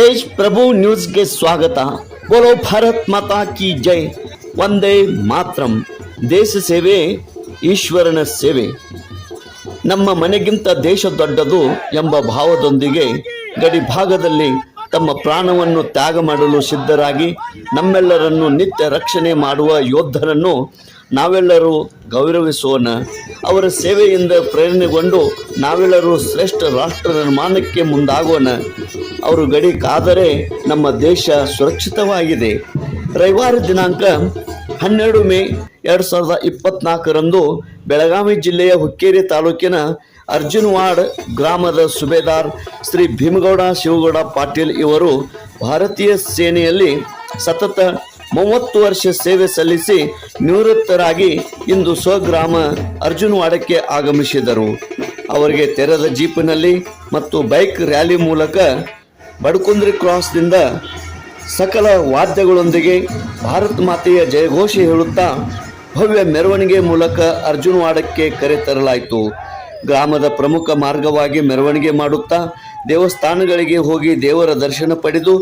ತೇಜ್ ಪ್ರಭು ನ್ಯೂಸ್ಗೆ ಸ್ವಾಗತ. ಬೋಲೋ ಭಾರತ್ ಮಾತಾ ಕಿ ಜೈ, ವಂದೇ ಮಾತರಂ. ದೇಶ ಸೇವೆ ಈಶ್ವರನ ಸೇವೆ. ನಮ್ಮ ಮನೆಗಿಂತ ದೇಶ ದೊಡ್ಡದು ಎಂಬ ಭಾವದೊಂದಿಗೆ ಗಡಿ ಭಾಗದಲ್ಲಿ ತಮ್ಮ ಪ್ರಾಣವನ್ನು ತ್ಯಾಗ ಮಾಡಲು ಸಿದ್ಧರಾಗಿ ನಮ್ಮೆಲ್ಲರನ್ನು ನಿತ್ಯ ರಕ್ಷಣೆ ಮಾಡುವ ಯೋಧರನ್ನು ನಾವೆಲ್ಲರೂ ಗೌರವಿಸೋಣ. ಅವರ ಸೇವೆಯಿಂದ ಪ್ರೇರಣೆಗೊಂಡು ನಾವೆಲ್ಲರೂ ಶ್ರೇಷ್ಠ ರಾಷ್ಟ್ರ ನಿರ್ಮಾಣಕ್ಕೆ ಮುಂದಾಗೋಣ. ಅವರು ಗಡಿ ಕಾದರೆ ನಮ್ಮ ದೇಶ ಸುರಕ್ಷಿತವಾಗಿದೆ. ರವಿವಾರ ದಿನಾಂಕ 12 ಮೇ 2024ರಂದು ಬೆಳಗಾವಿ ಜಿಲ್ಲೆಯ ಹುಕ್ಕೇರಿ ತಾಲೂಕಿನ ಅರ್ಜುನವಾಡ ಗ್ರಾಮದ ಸುಬೇದಾರ್ ಶ್ರೀ ಭೀಮಗೌಡ ಶಿವಗೌಡ ಪಾಟೀಲ್ ಇವರು ಭಾರತೀಯ ಸೇನೆಯಲ್ಲಿ ಸತತ 30 ವರ್ಷ ಸೇವೆ ಸಲ್ಲಿಸಿ ನಿವೃತ್ತರಾಗಿ ಇಂದು ಸ್ವಗ್ರಾಮ ಅರ್ಜುನವಾಡಕ್ಕೆ ಆಗಮಿಸಿದರು. ಅವರಿಗೆ ತೆರೆದ ಜೀಪಿನಲ್ಲಿ ಮತ್ತು ಬೈಕ್ ರ್ಯಾಲಿ ಮೂಲಕ ಬಡಕುಂದ್ರಿ ಕ್ರಾಸ್ದಿಂದ ಸಕಲ ವಾದ್ಯಗಳೊಂದಿಗೆ ಭಾರತ ಮಾತೆಯ ಜಯಘೋಷ ಹೇಳುತ್ತಾ ಭವ್ಯ ಮೆರವಣಿಗೆ ಮೂಲಕ ಅರ್ಜುನವಾಡಕ್ಕೆ ಕರೆತರಲಾಯಿತು. ಗ್ರಾಮದ ಪ್ರಮುಖ ಮಾರ್ಗವಾಗಿ ಮೆರವಣಿಗೆ ಮಾಡುತ್ತಾ ದೇವಸ್ಥಾನಗಳಿಗೆ ಹೋಗಿ ದೇವರ ದರ್ಶನ ಪಡೆದು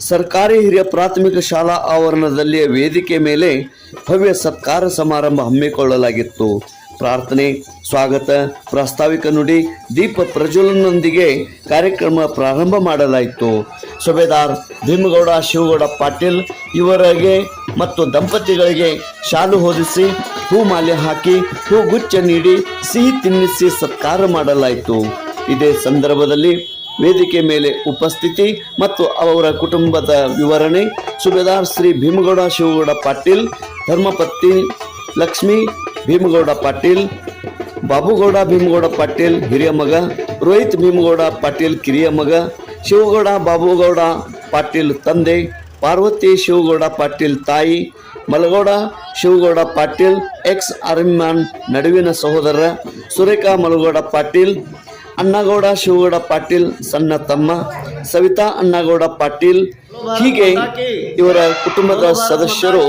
ಸರ್ಕಾರಿ ಹಿರಿಯ ಪ್ರಾಥಮಿಕ ಶಾಲಾ ಆವರಣದಲ್ಲಿ ವೇದಿಕೆ ಮೇಲೆ ಭವ್ಯ ಸತ್ಕಾರ ಸಮಾರಂಭ ಹಮ್ಮಿಕೊಳ್ಳಲಾಗಿತ್ತು. ಪ್ರಾರ್ಥನೆ, ಸ್ವಾಗತ, ಪ್ರಾಸ್ತಾವಿಕ ನುಡಿ, ದೀಪ ಪ್ರಜ್ವಲನದೊಂದಿಗೆ ಕಾರ್ಯಕ್ರಮ ಪ್ರಾರಂಭ ಮಾಡಲಾಯಿತು. ಸುಬೇದಾರ್ ಭೀಮಗೌಡ ಶಿವಗೌಡ ಪಾಟೀಲ್ ಇವರಿಗೆ ಮತ್ತು ದಂಪತಿಗಳಿಗೆ ಶಾಲು ಹೊದಿಸಿ ಹೂಮಾಲೆ ಹಾಕಿ ಹೂಗುಚ್ಛ ನೀಡಿ ಸಿಹಿ ತಿನ್ನಿಸಿ ಸತ್ಕಾರ ಮಾಡಲಾಯಿತು. ಇದೇ ಸಂದರ್ಭದಲ್ಲಿ ವೇದಿಕೆ ಮೇಲೆ ಉಪಸ್ಥಿತಿ ಮತ್ತು ಅವರ ಕುಟುಂಬದ ವಿವರಣೆ. ಸುಬೇದಾರ್ ಶ್ರೀ ಭೀಮಗೌಡ ಶಿವಗೌಡ ಪಾಟೀಲ್, ಧರ್ಮಪತ್ನಿ ಲಕ್ಷ್ಮೀ ಭೀಮಗೌಡ ಪಾಟೀಲ್, ಬಾಬುಗೌಡ ಭೀಮಗೌಡ ಪಾಟೀಲ್ ಹಿರಿಯ ಮಗ, ರೋಹಿತ್ ಭೀಮಗೌಡ ಪಾಟೀಲ್ ಕಿರಿಯ ಮಗ, ಶಿವಗೌಡ ಬಾಬುಗೌಡ ಪಾಟೀಲ್ ತಂದೆ, ಪಾರ್ವತಿ ಶಿವಗೌಡ ಪಾಟೀಲ್ ತಾಯಿ, ಮಲಗೌಡ ಶಿವಗೌಡ ಪಾಟೀಲ್ ಎಕ್ಸ್ ಆರ್ಮಿಮ್ಯಾನ್ ನಡುವಿನ ಸಹೋದರ, ಸುರೇಖಾ ಮಲಗೌಡ ಪಾಟೀಲ್, ಅಣ್ಣಗೌಡ ಶಿವಗೌಡ ಪಾಟೀಲ್ ಸಣ್ಣ ತಮ್ಮ, ಸವಿತಾ ಅಣ್ಣಗೌಡ ಪಾಟೀಲ್, ಹೀಗೆ ಇವರ ಕುಟುಂಬದ ಸದಸ್ಯರು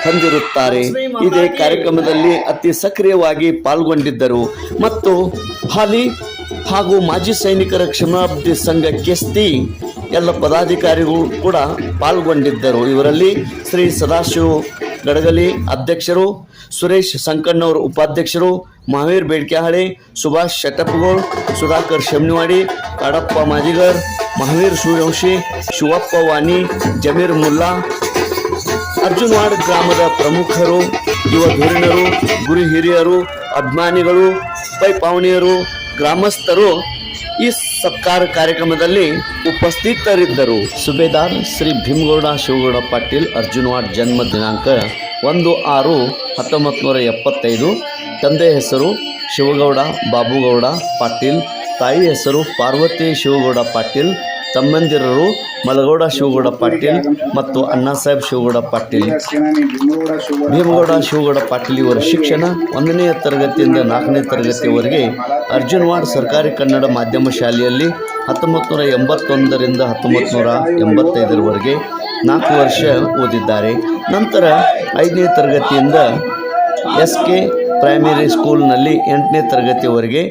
ಹೊಂದಿರುತ್ತಾರೆ. ಇದೇ ಕಾರ್ಯಕ್ರಮದಲ್ಲಿ ಅತಿ ಸಕ್ರಿಯವಾಗಿ ಪಾಲ್ಗೊಂಡಿದ್ದರು ಮತ್ತು ಹಾಲಿ ಹಾಗೂ ಮಾಜಿ ಸೈನಿಕರ ಕ್ಷಮಾಭಿವೃದ್ಧಿ ಸಂಘ ಕೆಸ್ತಿ ಎಲ್ಲ ಪದಾಧಿಕಾರಿಗಳು ಕೂಡ ಪಾಲ್ಗೊಂಡಿದ್ದರು. ಇವರಲ್ಲಿ ಶ್ರೀ ಸದಾಶಿವ ಗಡಗಲಿ ಅಧ್ಯಕ್ಷರು, ಸುರೇಶ್ ಸಂಕಣ್ಣವರು ಉಪಾಧ್ಯಕ್ಷರು, ಮಹಾವೀರ್ ಬೇಡ್ಕೆಹಾಳೆ, ಸುಭಾಷ್ ಶೆಟ್ಟಪ್ಪಗೋಳ್, ಸುಧಾಕರ್ ಶೆಮ್ನಿವಾಡಿ, ಕಾಡಪ್ಪ ಮಾಜಿಗರ್, ಮಹಾವೀರ್ ಸೂರ್ಯವಂಶಿ, ಶಿವಪ್ಪ ವಾನಿ, ಜಮೀರ್ ಮುಲ್ಲಾ, ಅರ್ಜುನವಾಡ ಗ್ರಾಮದ ಪ್ರಮುಖರು, ಯುವ ಧುರೀಣರು, ಗುರು ಹಿರಿಯರು, ಅಭಿಮಾನಿಗಳು, ಪೈ ಪಾವಣಿಯರು, ಗ್ರಾಮಸ್ಥರು ಈ ಸತ್ಕಾರ ಕಾರ್ಯಕ್ರಮದಲ್ಲಿ ಉಪಸ್ಥಿತರಿದ್ದರು. ಸುಬೇದಾರ್ ಶ್ರೀ ಭೀಮಗೌಡ ಶಿವಗೌಡ ಪಾಟೀಲ್ ಅರ್ಜುನವಾಡ ಜನ್ಮ ದಿನಾಂಕ 1/6/1975. ತಂದೆ ಹೆಸರು ಶಿವಗೌಡ ಬಾಬುಗೌಡ ಪಾಟೀಲ್, ತಾಯಿ ಹೆಸರು ಪಾರ್ವತಿ ಶಿವಗೌಡ ಪಾಟೀಲ್, ತಮ್ಮಂದಿರರು ಮಲಗೌಡ ಶಿವಗೌಡ ಪಾಟೀಲ್ ಮತ್ತು ಅಣ್ಣಾಸಾಹೇಬ್ ಶಿವಗೌಡ ಪಾಟೀಲ್. ಭೀಮಗೌಡ ಶಿವಗೌಡ ಪಾಟೀಲ್ ಇವರ ಶಿಕ್ಷಣ 1ನೇ ತರಗತಿಯಿಂದ 4ನೇ ತರಗತಿಯವರೆಗೆ ಅರ್ಜುನವಾಡ ಸರ್ಕಾರಿ ಕನ್ನಡ ಮಾಧ್ಯಮ ಶಾಲೆಯಲ್ಲಿ 1981ರಿಂದ 1985ರವರೆಗೆ 4 ವರ್ಷ ಓದಿದ್ದಾರೆ. ನಂತರ 5ನೇ ತರಗತಿಯಿಂದ SK ಪ್ರೈಮರಿ ಸ್ಕೂಲ್ನಲ್ಲಿ 8ನೇ ತರಗತಿಯವರೆಗೆ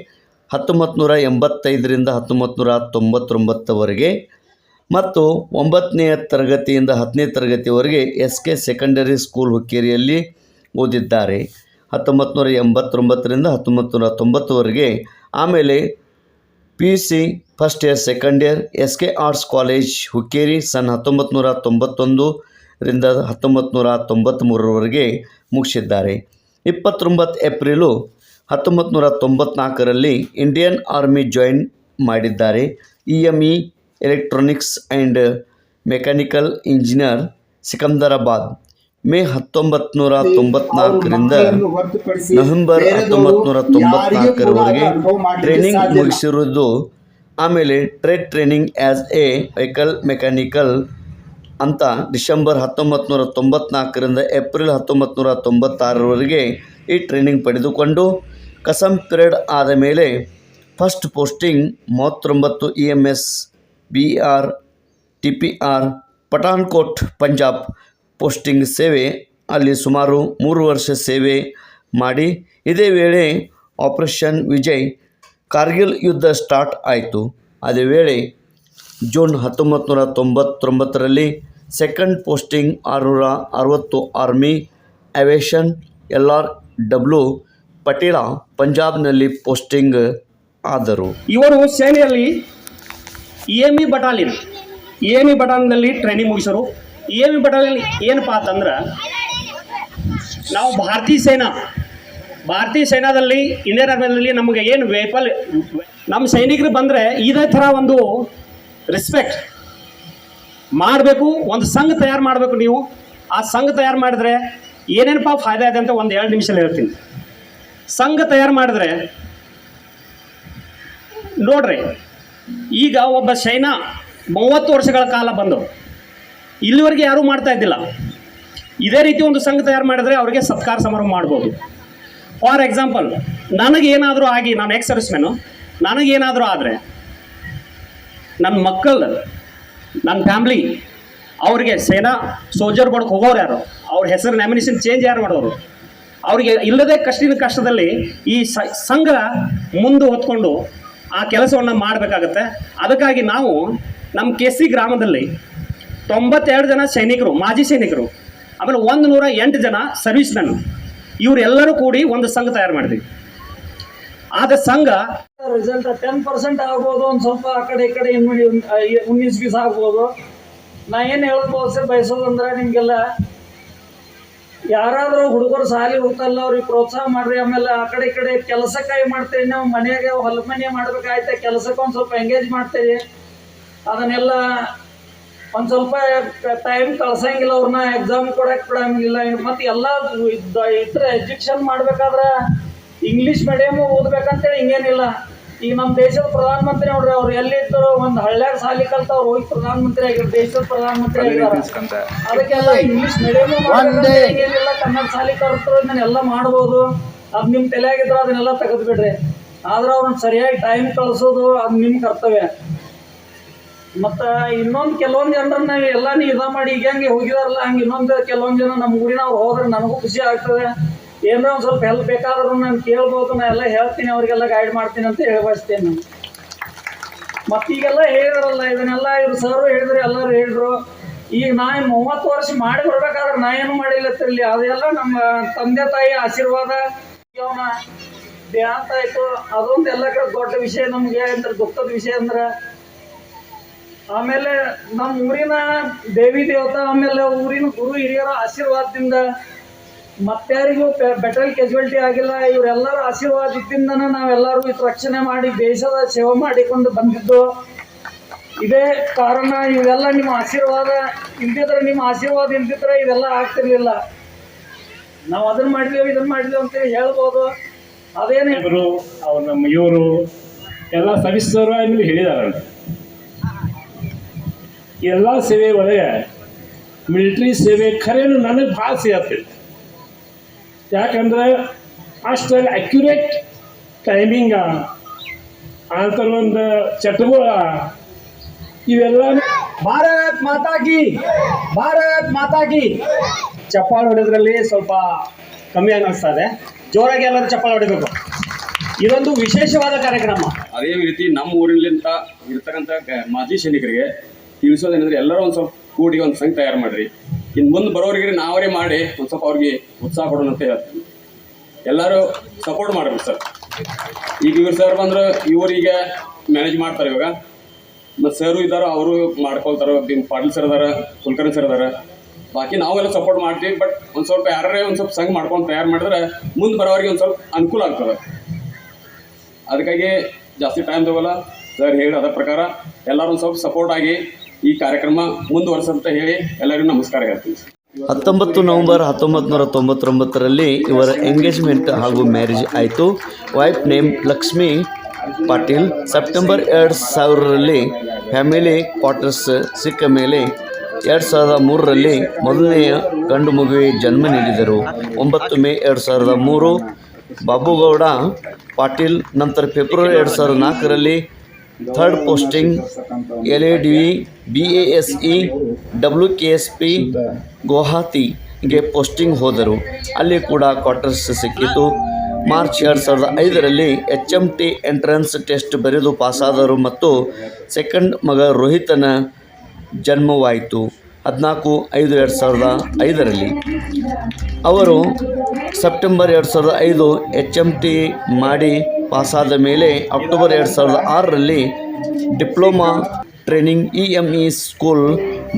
1985ರಿಂದ 1999ವರೆಗೆ ಮತ್ತು 9ನೇ ತರಗತಿಯಿಂದ 10ನೇ ತರಗತಿಯವರೆಗೆ SK ಸೆಕೆಂಡರಿ ಸ್ಕೂಲ್ ಹುಕ್ಕೇರಿಯಲ್ಲಿ ಓದಿದ್ದಾರೆ. 1989ರಿಂದ 1990ವರೆಗೆ ಆಮೇಲೆ PUC first year second year SK arts college Hukkeri 1991ರಿಂದ 1993ರವರೆಗೆ ಮುಗಿಸಿದ್ದಾರೆ. 29 ಏಪ್ರಿಲು 1994ರಲ್ಲಿ ಇಂಡಿಯನ್ ಆರ್ಮಿ ಜಾಯಿನ್ ಮಾಡಿದ್ದಾರೆ. EME electronics and mechanical engineer Secunderabad. May 1994ರಿಂದ ನವೆಂಬರ್ 1994ರವರೆಗೆ ಟ್ರೈನಿಂಗ್ ಮುಗಿಸಿರುವುದು. ಆಮೇಲೆ trade training as a vehicle mechanical ಅಂತ ಡಿಸೆಂಬರ್ 1994ರಿಂದ ಏಪ್ರಿಲ್ 1996ರವರೆಗೆ ಈ ಟ್ರೈನಿಂಗ್ ಪಡೆದುಕೊಂಡು ಕಸಂ ಪಿರಿಯಡ್ ಆದ ಮೇಲೆ first posting 39 EMS BR TPR Pathankot Punjab posting ಸೇವೆ. ಅಲ್ಲಿ ಸುಮಾರು 3 ವರ್ಷ ಸೇವೆ ಮಾಡಿ ಇದೇ ವೇಳೆ ಆಪರೇಷನ್ ವಿಜಯ್ ಕಾರ್ಗಿಲ್ ಯುದ್ಧ ಸ್ಟಾರ್ಟ್ ಆಯಿತು. ಅದೇ ವೇಳೆ ಜೂನ್ 1999ರಲ್ಲಿ second posting 660 army aviation LRW ಪಟೇಲ ಪಂಜಾಬ್ನಲ್ಲಿ ಪೋಸ್ಟಿಂಗ್ ಆದರು. ಇವರು ಸೇನೆಯಲ್ಲಿ EME ಬಟಾಲಿಯನ್ನಲ್ಲಿ ಟ್ರೈನಿಂಗ್ ಮುಗಿಸರು. EME ಬಟಾಲಿಯನ್ ಏನಪ್ಪ ಅಂತಂದ್ರೆ, ನಾವು ಭಾರತೀಯ ಸೇನಾದಲ್ಲಿ ಇಂಡಿಯನ್ ಆರ್ಮಿಯಲ್ಲಿ ನಮಗೆ ಏನು ನಮ್ಮ ಸೈನಿಕರು ಬಂದರೆ ಇದೇ ಥರ ಒಂದು ರೆಸ್ಪೆಕ್ಟ್ ಮಾಡಬೇಕು. ಒಂದು ಸಂಘ ತಯಾರು ಮಾಡಬೇಕು. ನೀವು ಆ ಸಂಘ ತಯಾರು ಮಾಡಿದ್ರೆ ಏನೇನಪ್ಪ ಫಾಯ್ದೆ ಇದೆ ಅಂತ ಒಂದು 2 ನಿಮಿಷದಲ್ಲಿ ಹೇಳ್ತೀನಿ. ಸಂಘ ತಯಾರು ಮಾಡಿದ್ರೆ ನೋಡ್ರಿ, ಈಗ ಒಬ್ಬ ಸೈನಾ 30 ವರ್ಷಗಳ ಕಾಲ ಬಂದು ಇಲ್ಲಿವರೆಗೆ ಯಾರೂ ಮಾಡ್ತಾ ಇದ್ದಿಲ್ಲ. ಇದೇ ರೀತಿ ಒಂದು ಸಂಘ ತಯಾರು ಮಾಡಿದ್ರೆ ಅವರಿಗೆ ಸತ್ಕಾರ ಸಮಾರಂಭ ಮಾಡ್ಬೋದು. ಫಾರ್ ಎಕ್ಸಾಂಪಲ್, ನನಗೇನಾದರೂ ಆಗಿ, ನಾನು ಎಕ್ಸ್ ಸರ್ವಿಸ್ಮೆನು, ನನಗೇನಾದರೂ ಆದರೆ ನನ್ನ ಮಕ್ಕಳು, ನನ್ನ ಫ್ಯಾಮ್ಲಿ, ಅವರಿಗೆ ಸೇನಾ ಸೋಲ್ಜರ್ ಬೋರ್ಡ್ಗೆ ಹೋಗೋರು ಯಾರು, ಅವ್ರ ಹೆಸರು ನ್ಯಾಮಿನೇಷನ್ ಚೇಂಜ್ ಯಾರು ಮಾಡೋರು, ಅವರಿಗೆ ಇಲ್ಲದೆ ಕಷ್ಟದಲ್ಲಿ ಈ ಸಂಘ ಮುಂದೆ ಹೊತ್ಕೊಂಡು ಆ ಕೆಲಸವನ್ನು ಮಾಡಬೇಕಾಗತ್ತೆ. ಅದಕ್ಕಾಗಿ ನಾವು ನಮ್ಮ KC ಗ್ರಾಮದಲ್ಲಿ 92 ಜನ ಸೈನಿಕರು, ಮಾಜಿ ಸೈನಿಕರು, ಆಮೇಲೆ 108 ಜನ ಸರ್ವಿಸ್ಮೆನ್, ಇವರೆಲ್ಲರೂ ಕೂಡಿ ಒಂದು ಸಂಘ ತಯಾರು ಮಾಡಿದ್ವಿ. ಆದ ಸಂಘ ರಿಸಲ್ಟ್ 10% ಆಗ್ಬೋದು, ಒಂದು ಸ್ವಲ್ಪ ಆ ಕಡೆ ಈ ಕಡೆ 19-20 ಆಗ್ಬೋದು. ನಾ ಏನು ಹೇಳ್ಬೋದು ಬಯಸೋದಂದ್ರೆ, ನಿಮಗೆಲ್ಲ ಯಾರಾದರೂ ಹುಡುಗರು ಸಾಲಿ ಹೋಗ್ತಲ್ಲ ಅವ್ರಿಗೆ ಪ್ರೋತ್ಸಾಹ ಮಾಡ್ರಿ. ಆಮೇಲೆ ಆ ಕಡೆ ಈ ಕಡೆ ಕೆಲಸಕ್ಕಾಗಿ ಮಾಡ್ತೀವಿ, ನಾವು ಮನೆಯಾಗೆ ಹೊಲ ಮನೆ ಮಾಡ್ಬೇಕಾಯ್ತು, ಕೆಲಸಕ್ಕೆ ಒಂದು ಸ್ವಲ್ಪ ಎಂಗೇಜ್ ಮಾಡ್ತೀವಿ. ಅದನ್ನೆಲ್ಲ ಒಂದು ಸ್ವಲ್ಪ ಟೈಮ್ ಕಳ್ಸಂಗಿಲ್ಲ, ಅವ್ರನ್ನ ಎಕ್ಸಾಮ್ ಕೊಡಕ್ಕೆ ಬಿಡಂಗಿಲ್ಲ. ಮತ್ತು ಎಲ್ಲ ಇತರ ಎಜುಕೇಷನ್ ಮಾಡ್ಬೇಕಾದ್ರೆ ಇಂಗ್ಲೀಷ್ ಮೀಡಿಯಮ್ ಓದ್ಬೇಕಂತೇಳಿ ಹಿಂಗೇನಿಲ್ಲ. ಈಗ ನಮ್ಮ ದೇಶದ ಪ್ರಧಾನಮಂತ್ರಿ ನೋಡ್ರಿ, ಅವ್ರು ಎಲ್ಲಿದ್ದರು ಒಂದು ಹಳ್ಳ್ಯಾಗ ಸಾಲಿ ಕಲ್ತವ್ರು ಹೋಗಿ ಪ್ರಧಾನಮಂತ್ರಿ ಆಗಿರೋ, ದೇಶದ ಪ್ರಧಾನಮಂತ್ರಿ ಆಗಿದ್ದಾರೆ. ಅದಕ್ಕೆಲ್ಲ ಇಂಗ್ಲೀಷ್ ಮೀಡಿಯಮ್ ಹಿಂಗೇನಿಲ್ಲ, ಕನ್ನಡ ಸಾಲಿ ಕಲ್ತರು ಇದನ್ನೆಲ್ಲ ಮಾಡ್ಬೋದು. ಅದು ನಿಮ್ಮ ತಲೆಯಾಗಿದ್ರು ಅದನ್ನೆಲ್ಲ ತೆಗೆದು ಬಿಡ್ರಿ. ಆದ್ರೆ ಅವ್ರನ್ನ ಸರಿಯಾಗಿ ಟೈಮ್ ಕಳಿಸೋದು ಅದು ನಿಮ್ಮ ಕರ್ತವ್ಯ. ಮತ್ತು ಇನ್ನೊಂದು ಕೆಲವೊಂದು ಜನರನ್ನ ಎಲ್ಲ ಮಾಡಿ ಈಗ ಹೆಂಗೆ ಹೋಗಿದಾರಲ್ಲ ಹಂಗೆ ಇನ್ನೊಂದು ಕೆಲವೊಂದು ಜನ ನಮ್ಮ ಊರಿನವ್ರು ಹೋದ್ರೆ ನನಗೂ ಖುಷಿ ಆಗ್ತದೆ. ಏನೋ ಒಂದು ಸ್ವಲ್ಪ ಹೆಲ್ಪ್ ಬೇಕಾದ್ರೂ ನಾನು ಕೇಳ್ಬೋದು, ನಾನು ಎಲ್ಲ ಹೇಳ್ತೀನಿ, ಅವ್ರಿಗೆಲ್ಲ ಗೈಡ್ ಮಾಡ್ತೀನಿ ಅಂತ ಹೇಳಬಯಸ್ತೇನೆ ನಾನು. ಮತ್ತು ಈಗೆಲ್ಲ ಹೇಳಿದ್ರಲ್ಲ, ಇದನ್ನೆಲ್ಲ ಇವ್ರು ಸರ್ ಹೇಳಿದ್ರು, ಎಲ್ಲರೂ ಹೇಳಿದ್ರು. ಈಗ ನಾನು 30 ವರ್ಷ ಮಾಡಿ ಬರ್ಬೇಕಾದ್ರೆ ನಾ ಏನು ಮಾಡಿಲ್ಲತ್ತಿರಲಿ, ಅದೆಲ್ಲ ನಮ್ಮ ತಂದೆ ತಾಯಿ ಆಶೀರ್ವಾದ. ಅವನ ದೇಹಾಂತ ಆಯಿತು, ಅದೊಂದು ಎಲ್ಲ ಕಡೆ ದೊಡ್ಡ ವಿಷಯ ನಮಗೆ ಅಂದ್ರೆ, ದುಃಖದ ವಿಷಯ ಅಂದ್ರೆ. ಆಮೇಲೆ ನಮ್ಮ ಊರಿನ ದೇವಿ ದೇವತಾ, ಆಮೇಲೆ ಊರಿನ ಗುರು ಹಿರಿಯರ ಆಶೀರ್ವಾದದಿಂದ ಮತ್ತಾರಿಗೂ ಬೆಟರ್ ಕ್ಯಾಜುಯಾಲಿಟಿ ಆಗಿಲ್ಲ. ಇವರೆಲ್ಲರ ಆಶೀರ್ವಾದ ಇದ್ದಿಂದನೇ ನಾವೆಲ್ಲರೂ ಇದು ರಕ್ಷಣೆ ಮಾಡಿ ದೇಶದ ಸೇವೆ ಮಾಡಿಕೊಂಡು ಬಂದಿದ್ದು. ಇದೇ ಕಾರಣ. ಇವೆಲ್ಲ ನಿಮ್ಮ ಆಶೀರ್ವಾದ ಇಲ್ದಿದ್ರೆ, ನಿಮ್ಮ ಆಶೀರ್ವಾದ ಇಲ್ದಿದ್ರೆ ಇದೆಲ್ಲ ಆಗ್ತಿರ್ಲಿಲ್ಲ. ನಾವು ಅದನ್ನು ಮಾಡಿದೆವು ಇದನ್ನು ಮಾಡಿದೆವು ಅಂತೇಳಿ ಹೇಳ್ಬೋದು. ಅದೇನೇ ಅವ್ರು ನಮ್ಮ ಇವರು ಎಲ್ಲ ಸವಿಸ್ತರು ಆಮೇಲೆ ಹೇಳಿದಾರೆ. ಎಲ್ಲ ಸೇವೆ ಒಳಗೆ ಮಿಲಿಟ್ರಿ ಸೇವೆ ಖರೇನು ನನಗೆ ಭಾಳ ಸಿಗತ್ತಿಲ್ಲ. ಯಾಕಂದ್ರೆ ಅಷ್ಟು ಅಕ್ಯುರೇಟ್ ಟೈಮಿಂಗ ಅಂತ ಒಂದು ಚಟಗಳ ಇವೆಲ್ಲ. ಭಾರತ್ ಮಾತಾ ಕಿ ಚಪ್ಪಾಳೆ ಹೊಡೆದ್ರಲ್ಲಿ ಸ್ವಲ್ಪ ಕಮ್ಮಿ ಅನ್ನಿಸ್ತಾ ಇದೆ. ಜೋರಾಗಿ ಎಲ್ಲರೂ ಚಪ್ಪಾಳೆ ಹೊಡಿಬೇಕು. ಇದೊಂದು ವಿಶೇಷವಾದ ಕಾರ್ಯಕ್ರಮ. ಅದೇ ರೀತಿ ನಮ್ಮ ಊರಿನಿಂದ ಇರ್ತಕ್ಕಂಥ ಮಾಜಿ ಸೈನಿಕರಿಗೆ ತಿಳಿಸೋದೇನೆಂದ್ರೆ, ಎಲ್ಲರೂ ಒಂದು ಸ್ವಲ್ಪ ಕೂಡಿ ಒಂದು ಸಂಘ ತಯಾರು ಮಾಡಿರಿ. ಇನ್ನು ಮುಂದೆ ಬರೋರಿಗೆ ನಾವೇ ಮಾಡಿ ಒಂದು ಸ್ವಲ್ಪ ಅವ್ರಿಗೆ ಉತ್ಸಾಹ ಕೊಡೋಣ ಅಂತ ಹೇಳ್ತೀನಿ. ಎಲ್ಲರೂ ಸಪೋರ್ಟ್ ಮಾಡಬೇಕು ಸರ್. ಈಗ ಇವ್ರು ಸರ್ ಬಂದ್ರೆ ಇವರೀಗ ಮ್ಯಾನೇಜ್ ಮಾಡ್ತಾರೆ. ಇವಾಗ ಮತ್ತು ಸರು ಇದ್ದಾರೋ ಅವರು ಮಾಡ್ಕೊಳ್ತಾರೋ, ಪಾಟೀಲ್ ಸರ್ ಅದಾರ, ಕುಲಕರ್ಣಿ ಸರ್ ಅದಾರ. ಬಾಕಿ ನಾವೆಲ್ಲ ಸಪೋರ್ಟ್ ಮಾಡ್ತೀವಿ. ಬಟ್ ಒಂದು ಸ್ವಲ್ಪ ಯಾರೇ ಒಂದು ಸ್ವಲ್ಪ ಸಂಘ ಮಾಡ್ಕೊಂಡು ತಯಾರು ಮಾಡಿದ್ರೆ ಮುಂದೆ ಬರೋರಿಗೆ ಒಂದು ಸ್ವಲ್ಪ ಅನುಕೂಲ ಆಗ್ತದೆ. ಅದಕ್ಕಾಗಿ ಜಾಸ್ತಿ ಟೈಮ್ ತಗೋಲ್ಲ ಸರ್ ಹೇಳಿ ಅದ ಪ್ರಕಾರ ಎಲ್ಲರೂ ಒಂದು ಸ್ವಲ್ಪ ಸಪೋರ್ಟ್ ಆಗಿ ಈ ಕಾರ್ಯಕ್ರಮ ಮುಂದುವರೆಸಂತ ಹೇಳಿ ಎಲ್ಲರಿಗೂ ನಮಸ್ಕಾರ ಹೇಳ್ತೀನಿ. 19 ನವೆಂಬರ್ 1999ರಲ್ಲಿ ಇವರ ಎಂಗೇಜ್ಮೆಂಟ್ ಹಾಗೂ ಮ್ಯಾರೇಜ್ ಆಯಿತು. Wife name Lakshmi Patil. September 2000ರಲ್ಲಿ ಫ್ಯಾಮಿಲಿ ಕ್ವಾರ್ಟರ್ಸ್ ಸಿಕ್ಕ ಮೇಲೆ 2003ರಲ್ಲಿ ಮೊದಲನೆಯ ಗಂಡು ಮಗುವಿಗೆ ಜನ್ಮ ನೀಡಿದರು. 9 ಮೇ 2003 ಬಾಬುಗೌಡ ಪಾಟೀಲ್. ನಂತರ ಫೆಬ್ರವರಿ 2004ರಲ್ಲಿ third posting LADV BASE WKSP ಗುವಾಹತಿಗೆ ಪೋಸ್ಟಿಂಗ್ ಹೋದರು. ಅಲ್ಲಿ ಕೂಡ ಕ್ವಾರ್ಟರ್ಸ್ ಸಿಕ್ಕಿತು. ಮಾರ್ಚ್ 2005ರಲ್ಲಿ HMT ಎಂಟ್ರೆನ್ಸ್ ಟೆಸ್ಟ್ ಬರೆದು ಪಾಸಾದರು ಮತ್ತು ಸೆಕೆಂಡ್ ಮಗ ರೋಹಿತನ ಜನ್ಮವಾಯಿತು 14/5/2005ರಲ್ಲಿ. ಅವರು ಸೆಪ್ಟೆಂಬರ್ 2005 HMT ಮಾಡಿ ಪಾಸಾದ ಮೇಲೆ ಅಕ್ಟೋಬರ್ 2006ರಲ್ಲಿ diploma training EME school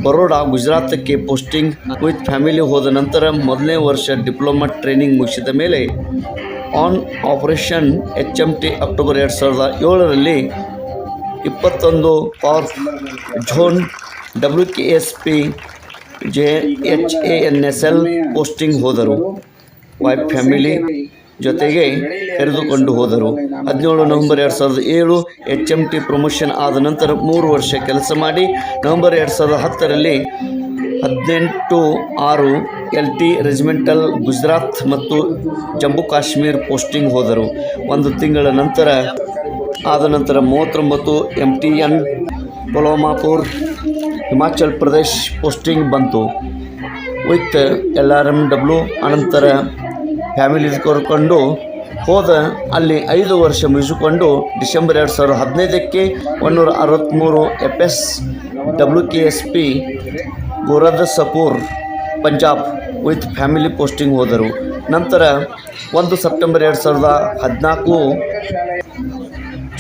Baroda ಗುಜರಾತಕ್ಕೆ ಪೋಸ್ಟಿಂಗ್ ವಿತ್ ಫ್ಯಾಮಿಲಿ ಹೋದ ನಂತರ ಮೊದಲನೇ ವರ್ಷ ಡಿಪ್ಲೊಮಾ ಟ್ರೈನಿಂಗ್ ಮುಗಿಸಿದ ಮೇಲೆ ಆನ್ ಆಪರೇಷನ್ HMT ಅಕ್ಟೋಬರ್ 2007ರಲ್ಲಿ 21 park zone WKSP JHANSL posting ಹೋದರು. ವೈಫ್ ಫ್ಯಾಮಿಲಿ ಜೊತೆಗೆ ಕರೆದುಕೊಂಡು ಹೋದರು. 17 ನವೆಂಬರ್ 2007 HMT ಪ್ರಮೋಷನ್ ಆದ ನಂತರ 3 ವರ್ಷ ಕೆಲಸ ಮಾಡಿ ನವೆಂಬರ್ 2010ರಲ್ಲಿ 18/6 LT ರೆಜಿಮೆಂಟಲ್ ಗುಜರಾತ್ ಮತ್ತು ಜಮ್ಮು ಕಾಶ್ಮೀರ್ ಪೋಸ್ಟಿಂಗ್ ಹೋದರು. 1 ತಿಂಗಳ ನಂತರ 39 MTN ಕೊಲ್ಹಾಪುರ್ ಹಿಮಾಚಲ್ ಪ್ರದೇಶ್ ಪೋಸ್ಟಿಂಗ್ ಬಂತು ವಿತ್ LRMW. ಅನಂತರ ಫ್ಯಾಮಿಲಿ ಕರ್ಕೊಂಡು ಹೋದ. ಅಲ್ಲಿ 5 ವರ್ಷ ಮುಗಿಸಿಕೊಂಡು ಡಿಸೆಂಬರ್ 2015ಕ್ಕೆ 163 FS WKSP Gurdaspur Punjab with family posting ಹೋದರು. ನಂತರ 1 ಸೆಪ್ಟೆಂಬರ್ 2014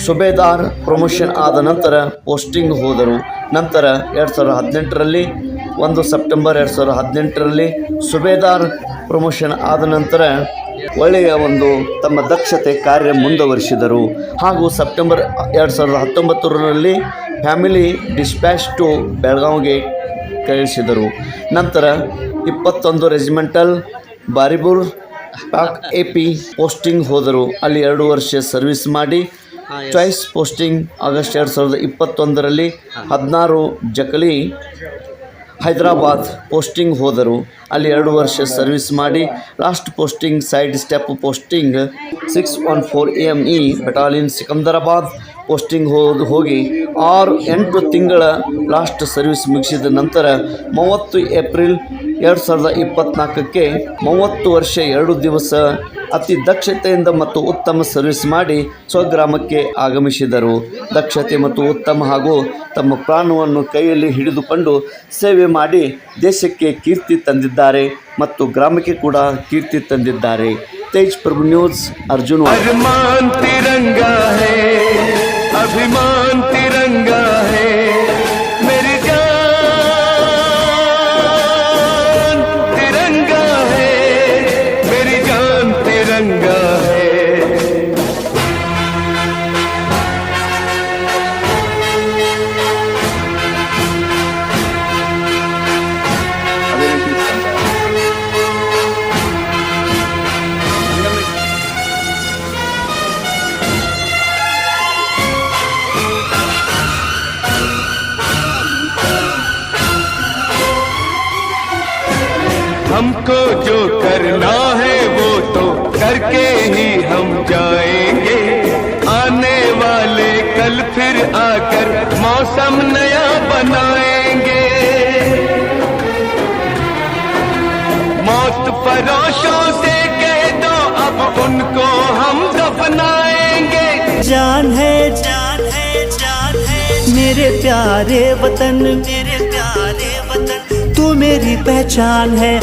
ಸುಬೇದಾರ್ ಪ್ರಮೋಷನ್ ಆದ ನಂತರ ಪೋಸ್ಟಿಂಗ್ ಹೋದರು. ನಂತರ 2018ರಲ್ಲಿ 1 ಸೆಪ್ಟೆಂಬರ್ 2018ರಲ್ಲಿ ಸುಬೇದಾರ್ ಪ್ರಮೋಷನ್ ಆದ ನಂತರ ಒಳ್ಳೆಯ ತಮ್ಮ ದಕ್ಷತೆ ಕಾರ್ಯ ಮುಂದುವರಿಸಿದರು. ಹಾಗೂ ಸೆಪ್ಟೆಂಬರ್ 2019ರಲ್ಲಿ ಫ್ಯಾಮಿಲಿ ಡಿಸ್ಪ್ಯಾಚ್ ಟು ಬೆಳಗಾವಿಗೆ ಕಳಿಸಿದರು. ನಂತರ 21 ರೆಜಿಮೆಂಟಲ್ ಬಾರಿಬೂರ್ ಪಾಕ್ AP ಪೋಸ್ಟಿಂಗ್ ಹೋದರು. ಅಲ್ಲಿ 2 ವರ್ಷ ಸರ್ವಿಸ್ ಮಾಡಿ ಚಾಯ್ಸ್ ಪೋಸ್ಟಿಂಗ್ ಆಗಸ್ಟ್ 2021ರಲ್ಲಿ 16 ಜಕಲಿ ಹೈದರಾಬಾದ್ ಪೋಸ್ಟಿಂಗ್ ಹೋದರು. ಅಲ್ಲಿ 2 ವರ್ಷ ಸರ್ವಿಸ್ ಮಾಡಿ last posting side step posting 614 AME battalion Secunderabad posting ಹೋಗಿ 8 ತಿಂಗಳ ಲಾಸ್ಟ್ ಸರ್ವಿಸ್ ಮುಗಿಸಿದ ನಂತರ 30 ಏಪ್ರಿಲ್ 2024ಕ್ಕೆ 30 ವರ್ಷ 2 ದಿವಸ ಅತಿ ದಕ್ಷತೆಯಿಂದ ಮತ್ತು ಉತ್ತಮ ಸರ್ವಿಸ್ ಮಾಡಿ ಸ್ವಗ್ರಾಮಕ್ಕೆ ಆಗಮಿಸಿದರು. ದಕ್ಷತೆ ಮತ್ತು ಉತ್ತಮ ಹಾಗೂ ತಮ್ಮ ಪ್ರಾಣವನ್ನು ಕೈಯಲ್ಲಿ ಹಿಡಿದುಕೊಂಡು ಸೇವೆ ಮಾಡಿ ದೇಶಕ್ಕೆ ಕೀರ್ತಿ ತಂದಿದ್ದಾರೆ ಮತ್ತು ಗ್ರಾಮಕ್ಕೆ ಕೂಡ ಕೀರ್ತಿ ತಂದಿದ್ದಾರೆ. ತೇಜ್ ಪ್ರಭು ನ್ಯೂಸ್, ಅರ್ಜುನ್. ಅಭಿಮಾನ್ ತಿರಂಗಾ ಹೈ, ಅಭಿಮಾನ್ ತಿರಂಗಾ ಹೈ, ಮೇರಿ ಜಾನ್ ತಿರಂಗಾ ಹೈ, ಮೇರಿ ಜಾನ್ ತಿರಂಗಾ ಹೈ. हमको जो करना है वो तो करके ही हम जाएंगे. आने वाले कल फिर आकर मौसम नया बनाएंगे. मौत फरोशों से कह दो अब उनको हम दफनाएंगे. जान है जान है जान है मेरे प्यारे वतन, मेरे प्यारे वतन, तू मेरी पहचान है.